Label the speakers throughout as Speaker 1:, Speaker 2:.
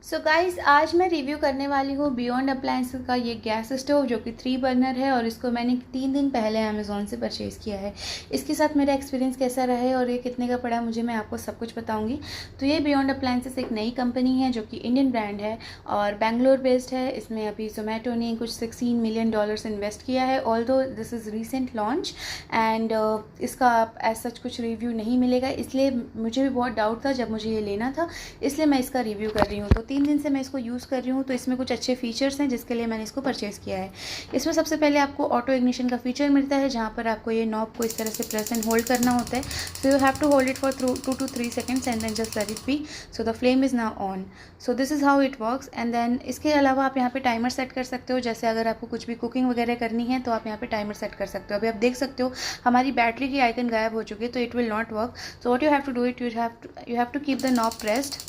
Speaker 1: So guys, आज मैं review करने वाली हूँ बियॉन्ड अप्लायंसेस का ये गैस स्टोव जो कि 3 बर्नर है और इसको मैंने 3 दिन पहले अमेज़ॉन से परचेज़ किया है। इसके साथ मेरा एक्सपीरियंस कैसा रहा है और ये कितने का पड़ा मुझे, मैं आपको सब कुछ बताऊंगी। तो ये बियॉन्ड अप्लायंसेस एक नई कंपनी है जो कि इंडियन ब्रांड है और बैंगलोर बेस्ड है। इसमें अभी जोमेटो ने कुछ $16 मिलियन इन्वेस्ट किया है। Although this is recent launch and इसका एज सच कुछ रिव्यू नहीं मिलेगा, इसलिए मुझे भी बहुत डाउट था जब मुझे ये लेना था, इसलिए मैं इसका रिव्यू कर रही हूँ। तो 3 दिन से मैं इसको यूज़ कर रही हूँ, तो इसमें कुछ अच्छे फीचर्स हैं जिसके लिए मैंने इसको परचेज़ किया है। इसमें सबसे पहले आपको ऑटो इग्निशन का फीचर मिलता है, जहाँ पर आपको ये नॉब को इस तरह से प्रेस एंड होल्ड करना होता है। So you have to hold it for 2 to 3 seconds and then just let it be. So the flame is now on. So this is how it works. And then इसके अलावा आप यहाँ पे timer set कर सकते हो, जैसे अगर आपको कुछ भी कुकिंग वगैरह करनी है तो आप यहाँ पे टाइमर सेट कर सकते हो। अभी आप देख सकते हो हमारी बैटरी की आइकन गायब हो चुकी है, तो it will not work. So what you have to do it, you have to keep the knob pressed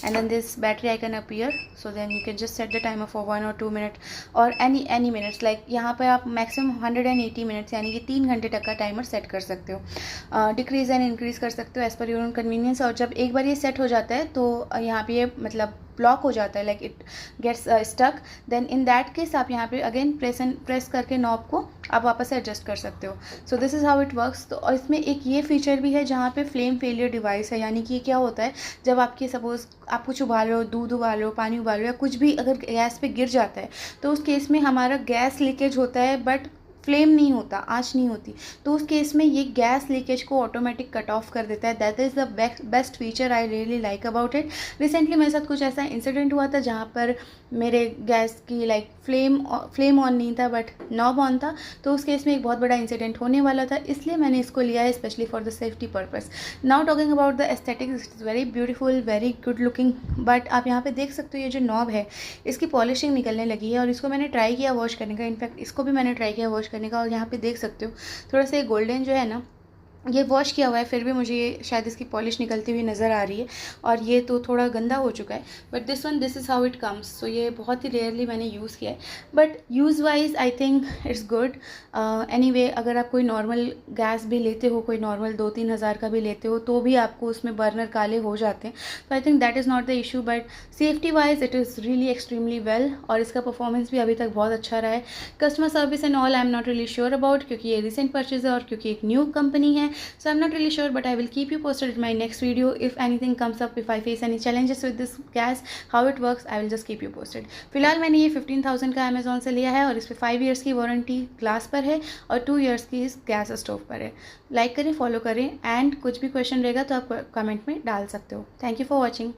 Speaker 1: and then this battery icon appear. So then you can just set the timer for 1 or 2 minutes or any minutes, like यहाँ पर आप maximum 180 minutes यानी कि 3 घंटे तक का timer set कर सकते हो। डिक्रीज एंड इंक्रीज कर सकते हो as per your own convenience. और जब एक बार ये सेट हो जाता है तो यहाँ पे ये मतलब ब्लॉक हो जाता है, like it gets stuck. Then in that case आप यहाँ पे अगेन प्रेस करके नॉब को आप वापस से एडजस्ट कर सकते हो। सो this is how it works. तो और इसमें एक ये फीचर भी है जहाँ पे फ्लेम फेलियर डिवाइस है, यानी कि क्या होता है जब आपकी सपोज आप कुछ उबाल रहे हो, दूध उबाल रहे हो, पानी उबाल रहे हो, या कुछ भी अगर गैस पे गिर जाता है तो उस केस में हमारा गैस लीकेज होता है बट फ्लेम नहीं होता, आँच नहीं होती। तो उस केस में ये गैस लीकेज को ऑटोमेटिक कट ऑफ कर देता है। That is the best feature I really like about it. Recently मेरे साथ कुछ ऐसा इंसिडेंट हुआ था जहाँ पर मेरे गैस की लाइक फ्लेम ऑन नहीं था बट नॉब ऑन था, तो उस केस में एक बहुत बड़ा इंसिडेंट होने वाला था, इसलिए मैंने इसको लिया है specially for the safety purpose. Now talking about the aesthetics, it is very beautiful, very good looking. But आप यहाँ पे देख सकते हो ये जो नॉब है इसकी पॉलिशिंग निकलने लगी है और इसको मैंने ट्राई किया वॉश करने का। इनफैक्ट इसको भी मैंने ट्राई किया वॉश करने का और यहाँ पे देख सकते हो थोड़ा सा ये गोल्डन जो है ना, ये वॉश किया हुआ है फिर भी मुझे ये शायद इसकी पॉलिश निकलती हुई नज़र आ रही है और ये तो थोड़ा गंदा हो चुका है। But this is how it comes. So ये बहुत ही रेयरली मैंने यूज़ किया है but use wise I think it's good. Anyway, अगर आप कोई नॉर्मल गैस भी लेते हो, कोई नॉर्मल 2-3 हज़ार का भी लेते हो, तो भी आपको उसमें बर्नर काले हो जाते हैं। तो I think that is not the issue, but safety wise it is really extremely well और इसका परफॉर्मेंस भी अभी तक बहुत अच्छा रहा है। Customer service and all I am not really sure about, क्योंकि ये रिसेंट परचेज है और क्योंकि एक न्यू कंपनी है। So I'm not really sure, but I will keep you posted in my next video. If anything comes up, if I face any challenges with this gas, how it works, I will just keep you posted. फिलहाल मैंने ये 15,000 का Amazon से लिया है और इस पर 5 years की वारंटी ग्लास पर है और 2 years की इस गैस स्टोव पर है। लाइक करें, फॉलो करें एंड कुछ भी क्वेश्चन रहेगा तो आप कमेंट में डाल सकते हो। Thank you for watching.